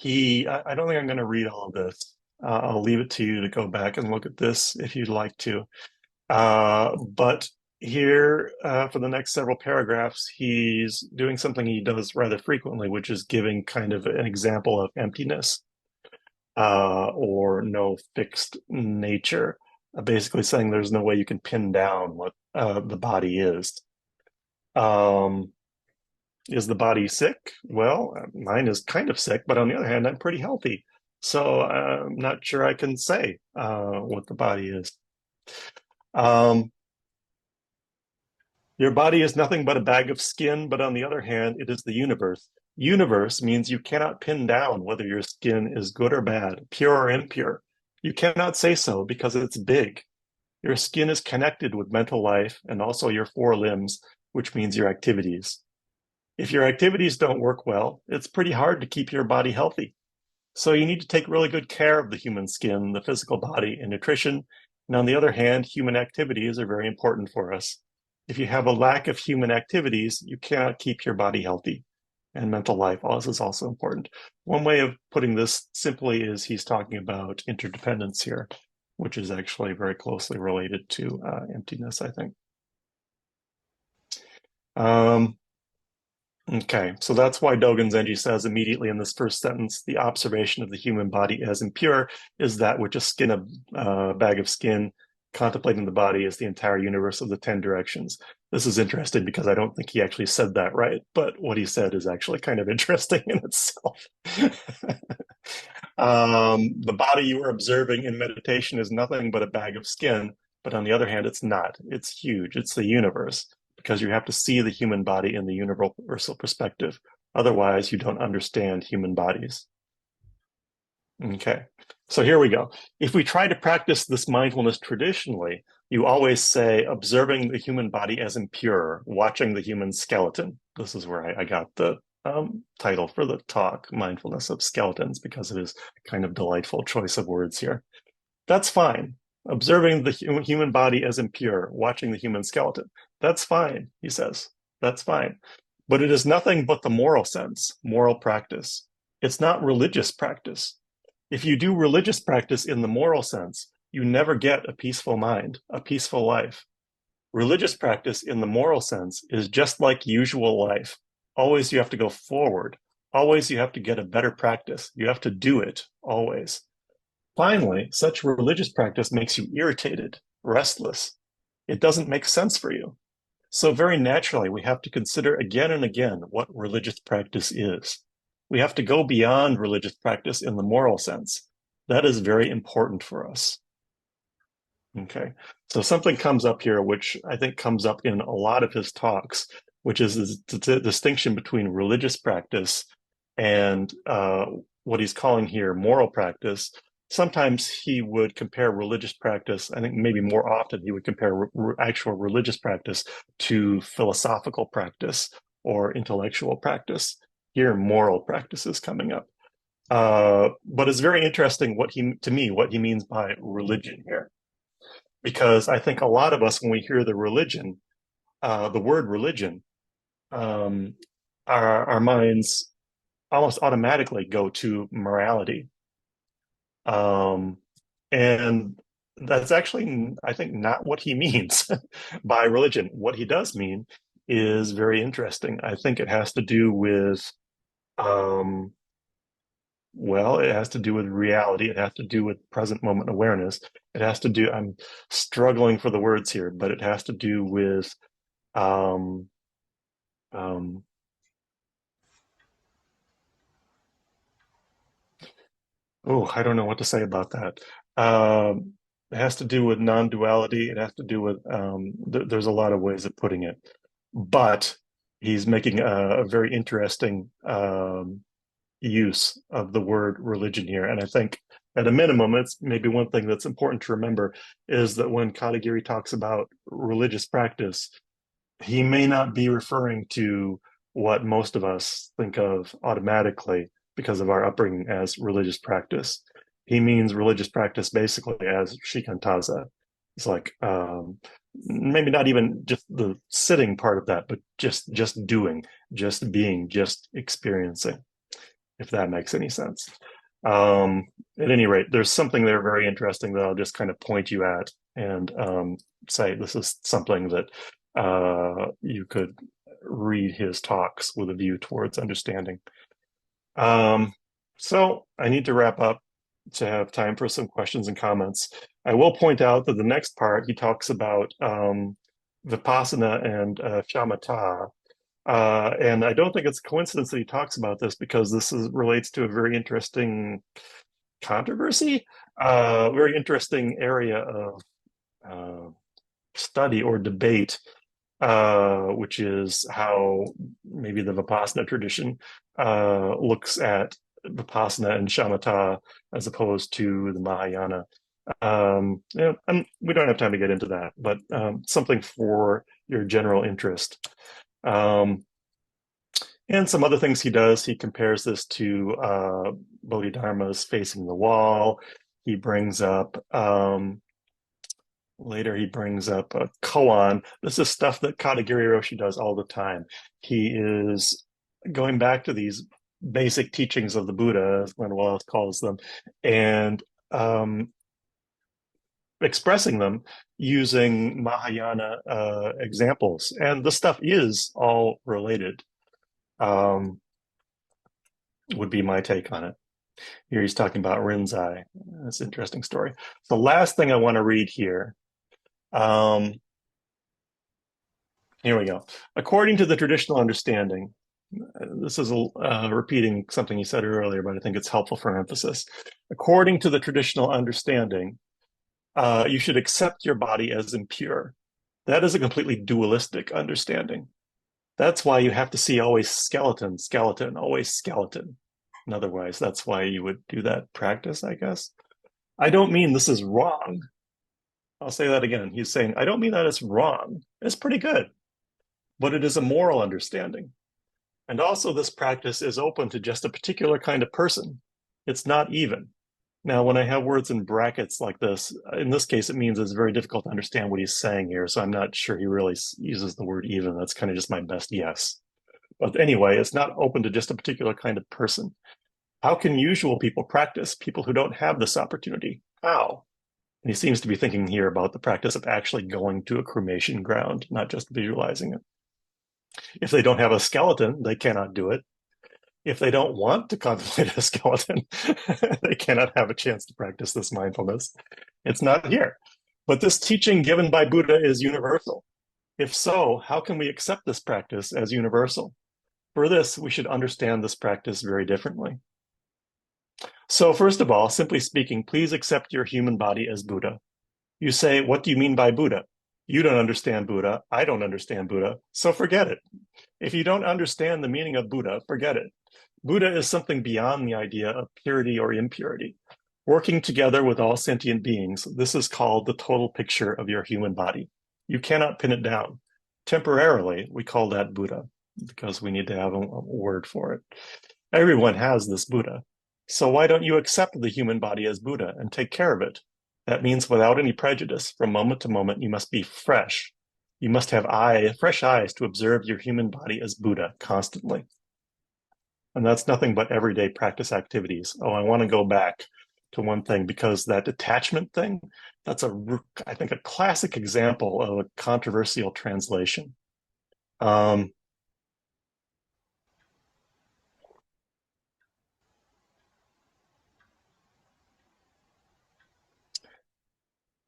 I don't think I'm going to read all of this. I'll leave it to you to go back and look at this if you'd like to. But here, for the next several paragraphs, he's doing something he does rather frequently, which is giving kind of an example of emptiness, or no fixed nature, basically saying there's no way you can pin down what the body is. Um, is the body sick? Well, mine is kind of sick, but on the other hand, I'm pretty healthy. So I'm not sure I can say what the body is. Um, your body is nothing but a bag of skin, but on the other hand, it is the universe. Universe means you cannot pin down whether your skin is good or bad, pure or impure. You cannot say so because it's big. Your skin is connected with mental life and also your four limbs, which means your activities. If your activities don't work well, it's pretty hard to keep your body healthy. So you need to take really good care of the human skin, the physical body, and nutrition. And on the other hand, human activities are very important for us. If you have a lack of human activities, you cannot keep your body healthy. And mental life also is also important. One way of putting this simply is he's talking about interdependence here, which is actually very closely related to emptiness, I think. Um, Okay, so that's why Dogen Zenji says immediately in this first sentence, the observation of the human body as impure is that which a skin, a bag of skin, contemplating the body as the entire universe of the 10 directions. This is interesting because I don't think he actually said that right, but what he said is actually kind of interesting in itself. The body you are observing in meditation is nothing but a bag of skin, but on the other hand, it's not. It's huge. It's the universe because you have to see the human body in the universal perspective. Otherwise, you don't understand human bodies. Okay, so here we go. If we try to practice this mindfulness traditionally, you always say observing the human body as impure, watching the human skeleton. This is where I got the title for the talk, Mindfulness of Skeletons, because of his kind of delightful choice of words here. That's fine. Observing the human body as impure, watching the human skeleton. That's fine, he says. That's fine. But it is nothing but the moral sense, moral practice. It's not religious practice. If you do religious practice in the moral sense, you never get a peaceful mind, a peaceful life. Religious practice in the moral sense is just like usual life. Always you have to go forward. Always you have to get a better practice. You have to do it, always. Finally, such religious practice makes you irritated, restless. It doesn't make sense for you. So very naturally, we have to consider again and again what religious practice is. We have to go beyond religious practice in the moral sense. That is very important for us. Okay, so something comes up here, which I think comes up in a lot of his talks, which is the distinction between religious practice and what he's calling here moral practice. Sometimes he would compare religious practice, I think maybe more often he would compare actual religious practice to philosophical practice or intellectual practice. Here, moral practice is coming up. But it's very interesting to me, what he means by religion here because I think a lot of us, when we hear the word religion, um, our minds almost automatically go to morality. Um, and that's actually, I think, not what he means by religion. What he does mean is very interesting. I think it has to do with um, well, it has to do with reality. It has to do with present moment awareness. It has to do, I'm struggling for the words here, but it has to do with, um, um, oh, I don't know what to say about that. It has to do with non-duality. It has to do with, there's a lot of ways of putting it, but he's making a very interesting use of the word religion here. And I think At a minimum, it's maybe one thing that's important to remember is that when Katagiri talks about religious practice, he may not be referring to what most of us think of automatically because of our upbringing as religious practice. He means religious practice basically as shikantaza. It's like maybe not even just the sitting part of that, but just doing, just being, just experiencing, if that makes any sense. Um, at any rate, there's something there very interesting that I'll just kind of point you at and say this is something that you could read his talks with a view towards understanding. Um, so I need to wrap up to have time for some questions and comments. I will point out that the next part he talks about Vipassana and shamatha. And I don't think it's a coincidence that he talks about this because relates to a very interesting controversy, very interesting area of uh, study or debate, which is how maybe the Vipassana tradition looks at Vipassana and shamatha as opposed to the Mahayana. We don't have time to get into that, but something for your general interest. Um, and some other things he does, he compares this to Bodhidharma's facing the wall. He brings up, later he brings up koan. This is stuff that Katagiri Roshi does all the time. He is going back to these basic teachings of the Buddha, as Glenn Wallace calls them, and expressing them using Mahayana examples. And the stuff is all related. Would be my take on it. Here he's talking about Rinzai. That's an interesting story. The last thing I want to read here. Um, Here we go. According to the traditional understanding, this is repeating something you said earlier, but I think it's helpful for emphasis. According to the traditional understanding, you should accept your body as impure. That is a completely dualistic understanding. That's why you have to see always skeleton, skeleton, always skeleton. And otherwise, that's why you would do that practice, I guess. I don't mean this is wrong. I'll say that again. He's saying, I don't mean that it's wrong. It's pretty good, but it is a moral understanding. And also, this practice is open to just a particular kind of person. It's not even. Now, when I have words in brackets like this, in this case, it means it's very difficult to understand what he's saying here. So I'm not sure he really uses the word even. That's kind of just my best guess. But anyway, it's not open to just a particular kind of person. How can usual people practice, people who don't have this opportunity? How? And he seems to be thinking here about the practice of actually going to a cremation ground, not just visualizing it. If they don't have a skeleton, they cannot do it. If they don't want to contemplate a skeleton, they cannot have a chance to practice this mindfulness. It's not here. But this teaching given by Buddha is universal. If so, how can we accept this practice as universal? For this, we should understand this practice very differently. So first of all, simply speaking, please accept your human body as Buddha. You say, what do you mean by Buddha? You don't understand Buddha. I don't understand Buddha. So forget it. If you don't understand the meaning of Buddha, forget it. Buddha is something beyond the idea of purity or impurity. Working together with all sentient beings, this is called the total picture of your human body. You cannot pin it down. Temporarily, we call that Buddha because we need to have a word for it. Everyone has this Buddha. So why don't you accept the human body as Buddha and take care of it? That means without any prejudice, from moment to moment, you must be fresh. You must have fresh eyes to observe your human body as Buddha constantly. And that's nothing but everyday practice activities. Oh, I want to go back to one thing because that detachment thing, that's I think, a classic example of a controversial translation.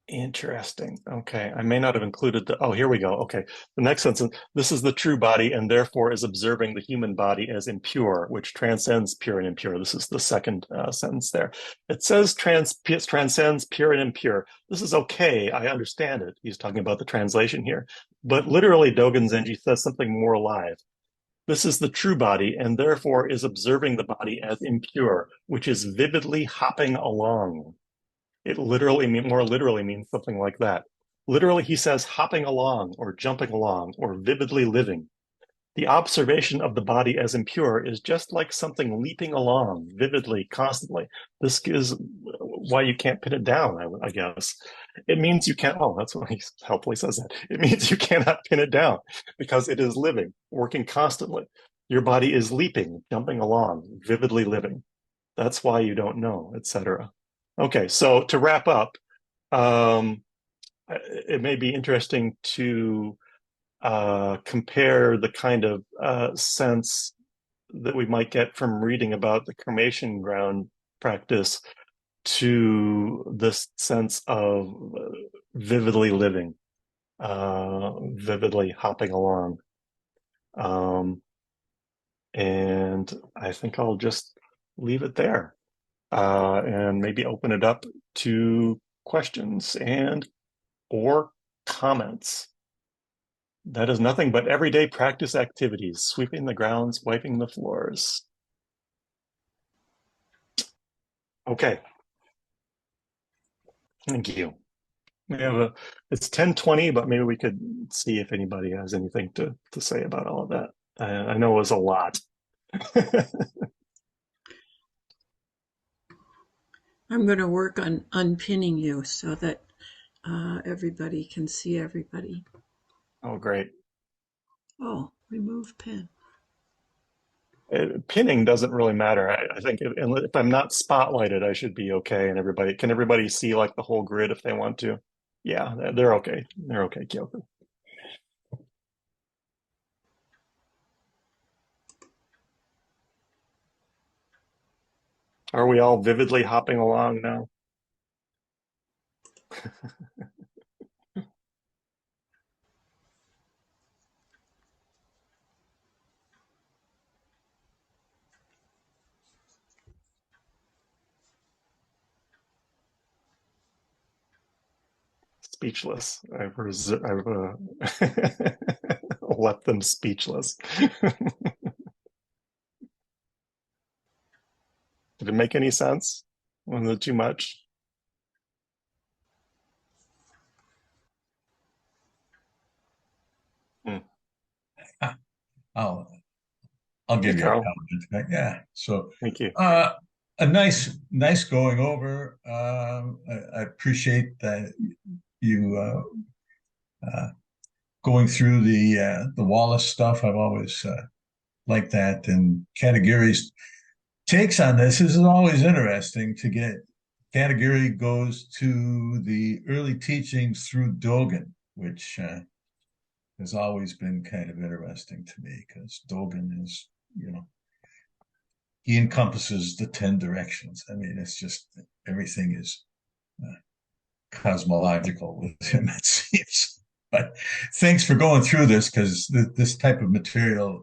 Interesting. Okay. I may not have included oh, here we go. Okay. The next sentence, this is the true body and therefore is observing the human body as impure, which transcends pure and impure. This is the second sentence there. It says transcends pure and impure. This is okay. I understand it. He's talking about the translation here. But literally, Dogen Zenji says something more alive. This is the true body, and therefore is observing the body as impure, which is vividly hopping along. It literally, more literally means something like that. Literally, he says hopping along, or jumping along, or vividly living. The observation of the body as impure is just like something leaping along vividly, constantly. This is why you can't pin it down, I guess. It means you can't, oh, that's why he helpfully says that. It means you cannot pin it down because it is living, working constantly. Your body is leaping, jumping along, vividly living. That's why you don't know, etc. Okay, so to wrap up, um, it may be interesting to compare the kind of sense that we might get from reading about the cremation ground practice to this sense of vividly living, vividly hopping along. Um, and I think I'll just leave it there and maybe open it up to questions and or comments. That is nothing but everyday practice activities, sweeping the grounds, wiping the floors. Okay, thank you. We have it's 10:20, but maybe we could see if anybody has anything to say about all of that. I know it was a lot. I'm going to work on unpinning you so that everybody can see everybody. Oh, great. Oh, remove pin. Pinning doesn't really matter. I think if I'm not spotlighted, I should be okay. And can everybody see like the whole grid if they want to? Yeah, they're okay. They're okay, Kyoko. Are we all vividly hopping along now? Speechless. I've left them speechless. Did it make any sense? Was it too much? Hmm. I'll I'll Hey, give you a Carl. comment. Yeah. So, Thank you. a nice going over. I appreciate that you going through the Wallace stuff. I've always liked that, and Katagiri's takes on this is always interesting to get. Katagiri goes to the early teachings through Dogen, which has always been kind of interesting to me because Dogen is, he encompasses the 10 directions. I mean, it's just everything is uh, cosmological with him, it seems. But thanks for going through this because this type of material,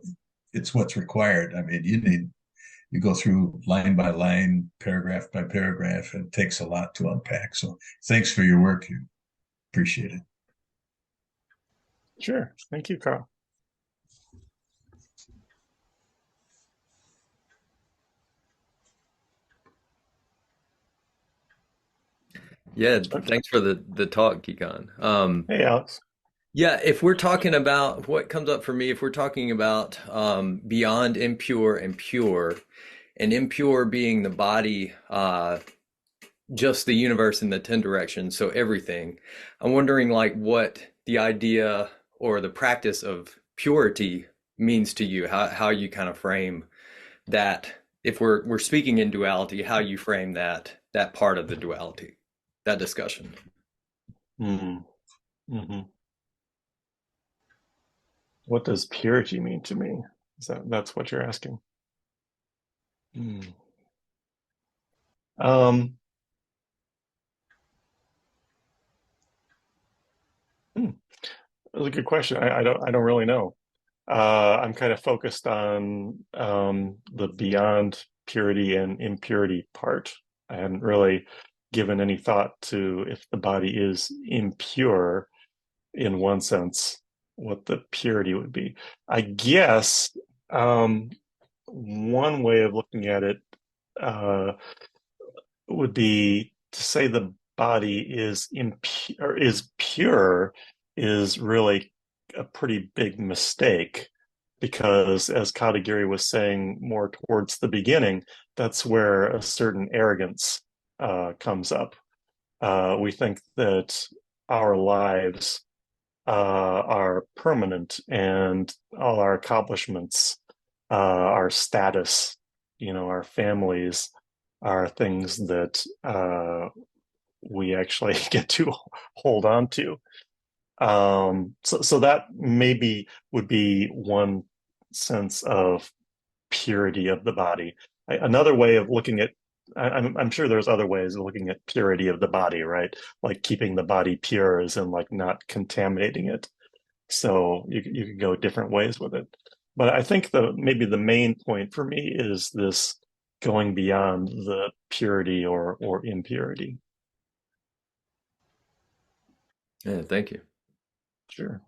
it's what's required. I mean, you go through line by line, paragraph by paragraph, and it takes a lot to unpack. So thanks for your work. You appreciate it. Sure. Thank you, Carl. Yeah, Okay. thanks for the talk, Kikan. Hey, Alex. Yeah, if we're talking about what comes up for me, if we're talking about beyond impure and pure, and impure being the body, just the universe in the 10 directions, so everything, I'm wondering like what the idea or the practice of purity means to you, how you kind of frame that if we're speaking in duality, how you frame that part of the duality, that discussion. Mm. Hmm. What does purity mean to me? That's what you're asking? Mm. Um, hmm. That's a good question. I don't really know. I'm kind of focused on the beyond purity and impurity part. I hadn't really given any thought to if the body is impure in one sense, what the purity would be. I guess Um, one way of looking at it uh, would be to say the body is impure, is pure, is really a pretty big mistake because, as Katagiri was saying more towards the beginning, that's where a certain arrogance comes up. We think that our lives are permanent and all our accomplishments, our status, our families are things that we actually get to hold on to. So that maybe would be one sense of purity of the body. Another way of looking at, I'm sure there's other ways of looking at purity of the body, right? Like keeping the body pure is in like not contaminating it. So you could go different ways with it. But I think maybe the main point for me is this going beyond the purity or impurity. Yeah, thank you. Sure.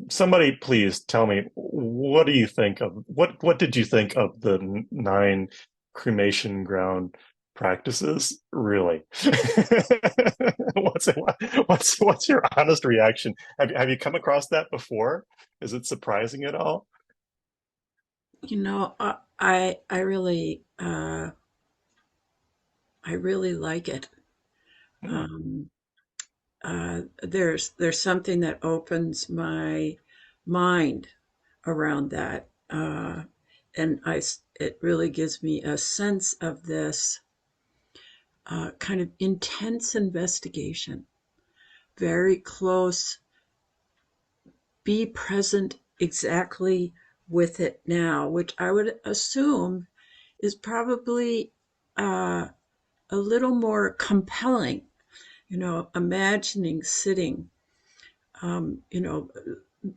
Somebody please tell me, what do you think of what did you think of the nine cremation ground practices? Really? What's what's your honest reaction? Have you come across that before? Is it surprising at all? I really like it. Hmm. Um, there's something that opens my mind around that, and it really gives me a sense of this kind of intense investigation, very close, be present exactly with it now, which I would assume is probably uh, a little more compelling. Imagining sitting.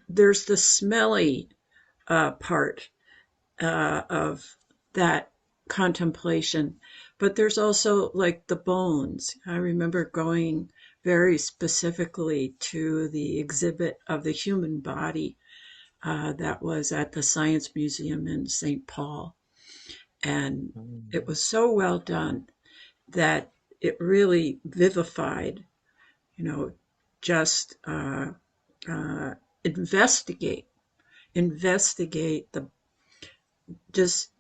There's the smelly part of that contemplation, but there's also like the bones. I remember going very specifically to the exhibit of the human body that was at the Science Museum in St. Paul. And it was so well done that it really vivified, you know, just uh, investigate, investigate the just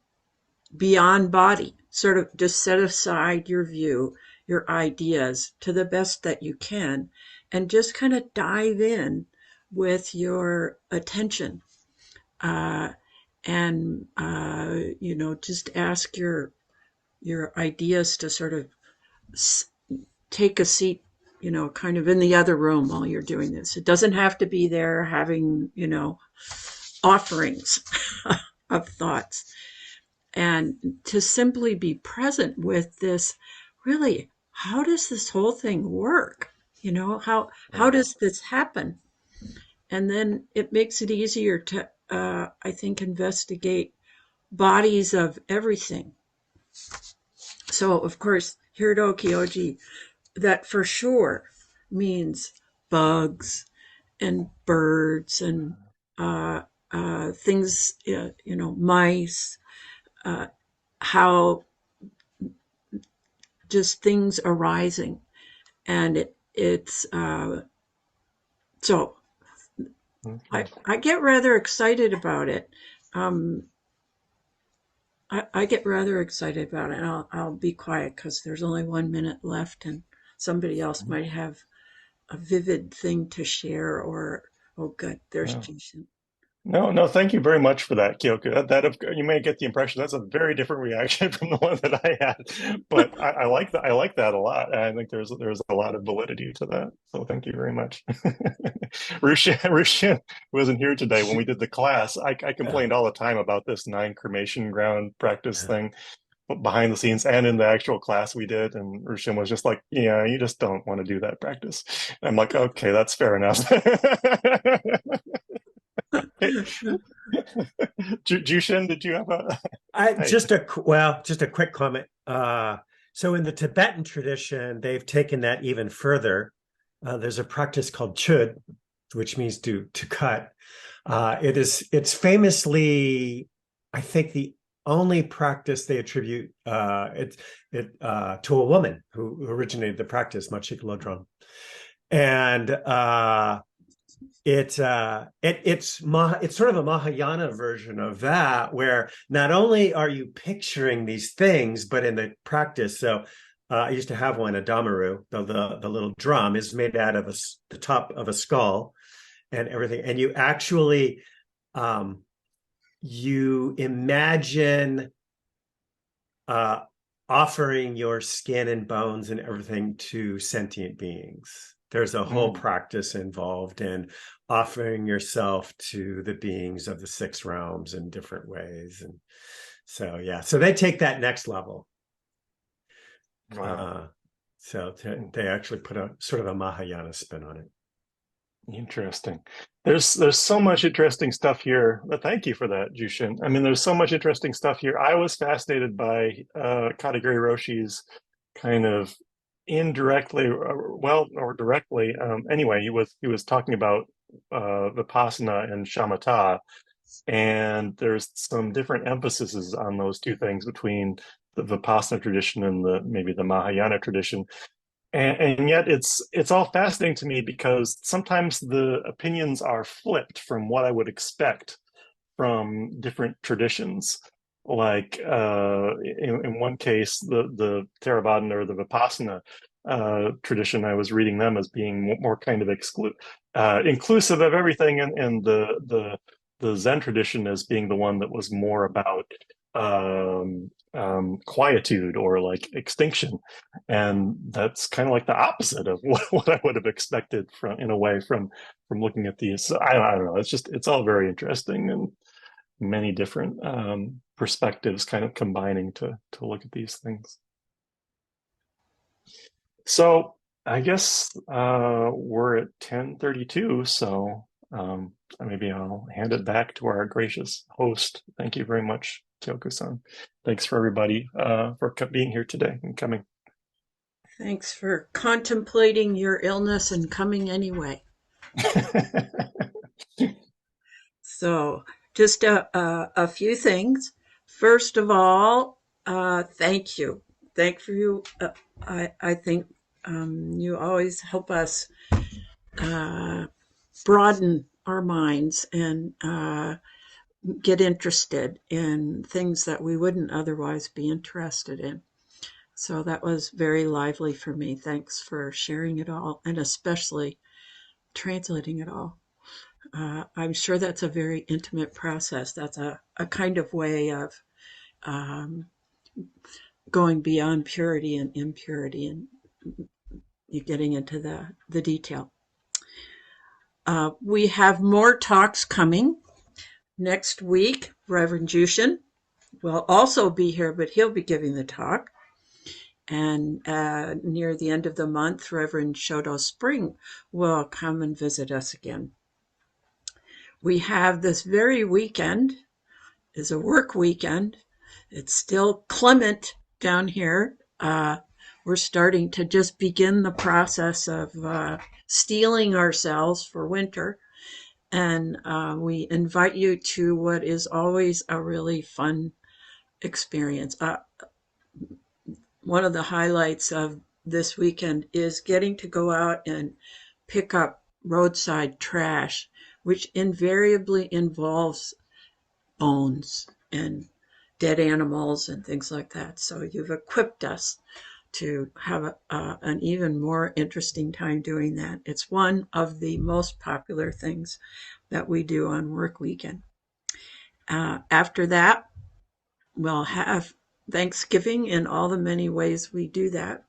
beyond body, sort of just set aside your view, your ideas to the best that you can, and just kind of dive in with your attention. Uh, and just ask your ideas to sort of take a seat, kind of in the other room while you're doing this. It doesn't have to be there having, offerings of thoughts. And to simply be present with this, really, how does this whole thing work? How Yeah. does this happen? And then it makes it easier to, I think, investigate bodies of everything. So, of course, Hiroki Oji, that for sure means bugs and birds and things, mice, uh, how just things arising. And it's so Okay. I get rather excited about it. Um, I get rather excited about it. And I'll be quiet because there's only 1 minute left, and somebody else might have a vivid thing to share. Or oh, good, there's Yeah. Jason. No, no, thank you very much for that, Kyoko. You may get the impression that's a very different reaction from the one that I had, but I like that. I like that a lot. And I think there's a lot of validity to that. So thank you very much. Rushan wasn't here today when we did the class. I Yeah, complained all the time about this nine cremation ground practice yeah. thing behind the scenes and in the actual class we did. And Rushan was just like, "Yeah, you just don't want to do that practice." I'm like, "Okay, that's fair enough." Jushin, did you have a? I Hey. just a quick comment. So in the Tibetan tradition, they've taken that even further. There's a practice called chud, which means to cut. It's famously, I think, the only practice they attribute to a woman who originated the practice, Machikalodron. And it's sort of a Mahayana version of that, where not only are you picturing these things, but in the practice. So I used to have one, a damaru, the little drum is made out of the top of a skull and everything, and you actually you imagine offering your skin and bones and everything to sentient beings. There's a whole practice involved in offering yourself to the beings of the six realms in different ways. And so, yeah, so they take that next level. Wow. They actually put a sort of a Mahayana spin on it. Interesting. There's so much interesting stuff here. Thank you for that, Jushin. I mean, there's so much interesting stuff here. I was fascinated by Katagiri Roshi's kind of indirectly, or directly. Anyway, he was talking about Vipassana and Shamatha, and there's some different emphases on those two things between the Vipassana tradition and maybe the Mahayana tradition. And yet it's all fascinating to me because sometimes the opinions are flipped from what I would expect from different traditions. Like in one case, the Theravada or the Vipassana tradition, I was reading them as being more kind of inclusive of everything, and the Zen tradition as being the one that was more about quietude or like extinction, and that's kind of like the opposite of what I would have expected in a way from looking at these. So I don't know. It's all very interesting and many different perspectives kind of combining to look at these things. So I guess we're at 10:32, so maybe I'll hand it back to our gracious host. Thank you very much, Kyoko-san. Thanks for everybody for being here today and coming. Thanks for contemplating your illness and coming anyway. So just a few things. First of all, thank you. Thank you. I think you always help us broaden our minds and get interested in things that we wouldn't otherwise be interested in. So that was very lively for me. Thanks for sharing it all, and especially translating it all. I'm sure that's a very intimate process. That's a kind of way of going beyond purity and impurity, and you're getting into the detail. We have more talks coming. Next week, Reverend Jushin will also be here, but he'll be giving the talk. And near the end of the month, Reverend Shodo Spring will come and visit us again. We have this very weekend is a work weekend. It's still clement down here. We're starting to just begin the process of steeling ourselves for winter. And we invite you to what is always a really fun experience. One of the highlights of this weekend is getting to go out and pick up roadside trash, which invariably involves bones and dead animals and things like that. So you've equipped us to have an even more interesting time doing that. It's one of the most popular things that we do on work weekend. After that, we'll have Thanksgiving in all the many ways we do that,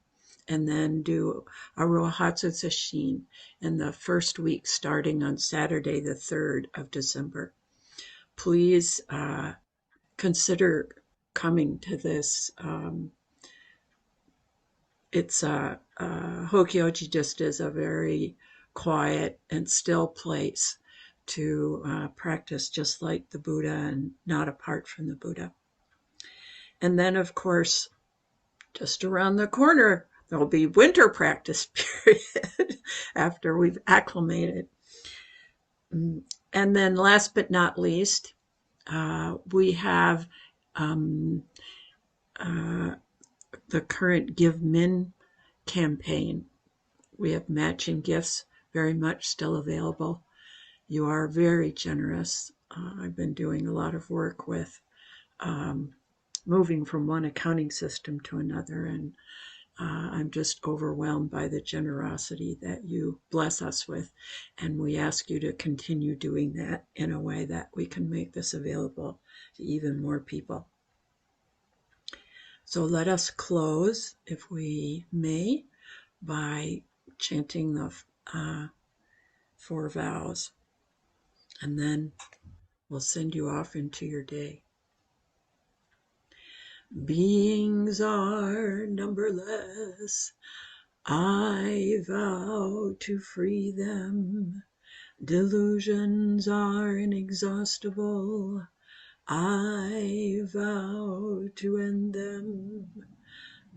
and then do a Rohatsu Sesshin in the first week starting on Saturday, the 3rd of December. Please consider coming to this. Hokyoji just is a very quiet and still place to practice just like the Buddha and not apart from the Buddha. And then, of course, just around the corner, there'll be winter practice period after we've acclimated. And then last but not least, we have the current Give Min campaign. We have matching gifts very much still available. You are very generous. I've been doing a lot of work with moving from one accounting system to another, and I'm just overwhelmed by the generosity that you bless us with. And we ask you to continue doing that in a way that we can make this available to even more people. So let us close, if we may, by chanting the 4 vows. And then we'll send you off into your day. Beings are numberless. I vow to free them. Delusions are inexhaustible. I vow to end them.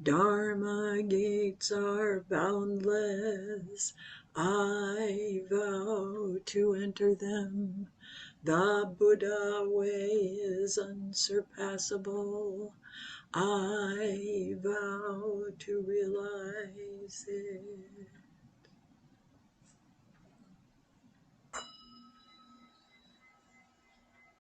Dharma gates are boundless. I vow to enter them. The Buddha way is unsurpassable. I vow to realize it.